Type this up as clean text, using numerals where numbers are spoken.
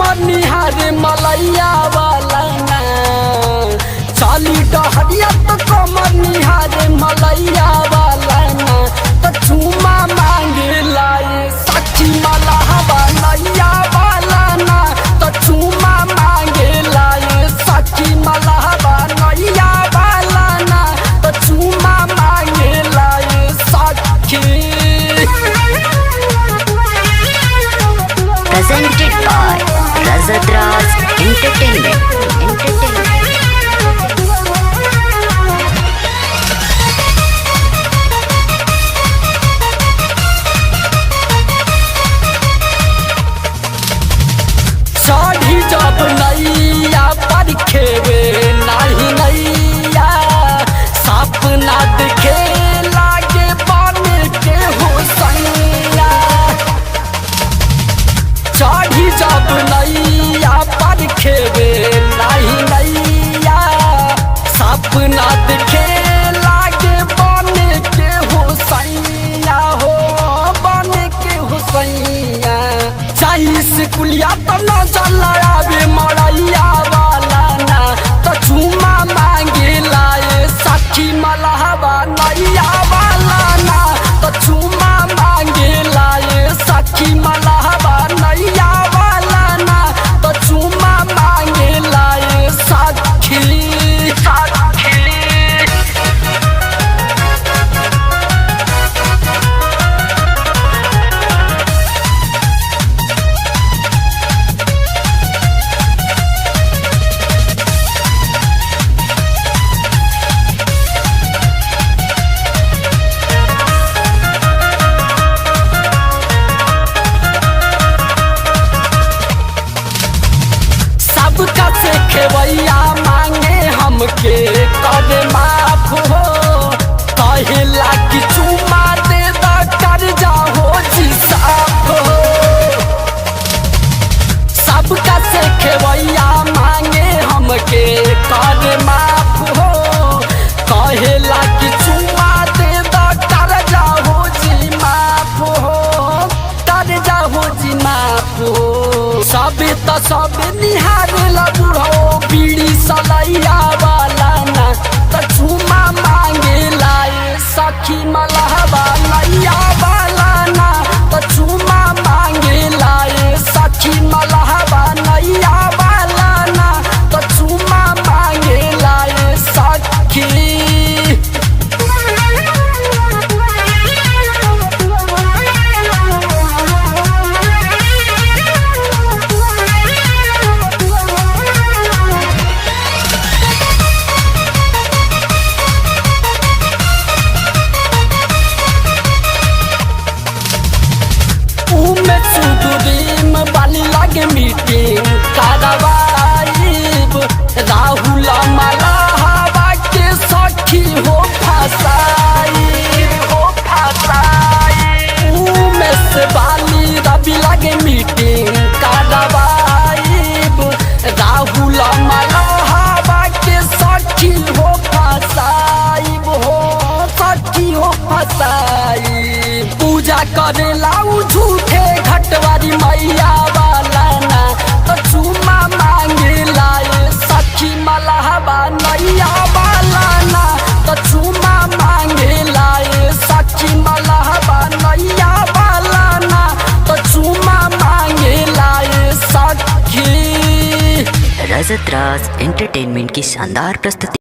कमर निहारे मलैया वाला ना चाली डहरिया तो कमर निहारे मलैया वाला ना तो चूमा मांगे लाए सखी मलहवा नैया वाला ना तो चूमा मांगे लाए सखी मलहवा नैया वाला ना तो चूमा मांगे लाए सखी। Presented by Razadraz Entertainment. साढ़ी जब नैया पर खेवे नहीं नैया सपना देखे लागे बन के हो सैया। साढ़ी जब नैया पर खेवे नहीं नैया सपना देखे लागे बन के हो सैया हो बन के हो सैया। चाही से कुलिया तो न चलावे मरैया वाला ना तो चूमा मांगे लाए सखी मलहवा नैया वाला ना तो चूमा मांगे लाए सखी मलहवा नैया वाला ना तो चूमा मांगे लाए सखी। सबका से खेवैया मांगे हमके करे माफ हो कहेला कि चुमा दे दा कर जाओ जी साफ हो। सबका से खेवैया मांगे हमके करे माफ हो कहेला कि चुमा दे दा कर जाओ जी माफ हो कर जाओ जी माफ हो। सब तो सब निहार बुढ़ो बीड़ी सलैया वाला ना तो चूमा मांगे लाए सखी मलहवा नैया वाला ना तो चूमा मांगे लाए सखी मलहवा नैया वाला ना तो चूमा मांगे लाए सखी। बाली लागे मीटिंग कारवाईब राहुल मलहवा के सखी हो फसाईब हो फसाईब। उमेश बाली रवि लागे मीटिंग कारवाईब राहुल मलहवा के सखी हो फसाईब हो सखी हो फसाईब। पूजा करेला झूठे घटवारी मैया वाला ना तो चूमा मांगे लाए सखी मलहवा नैया वाला ना तो चूमा मांगे लाए सखी मलहवा नैया वाला ना तो चूमा मांगे लाए सखी। Razadraz Entertainment की शानदार प्रस्तुति।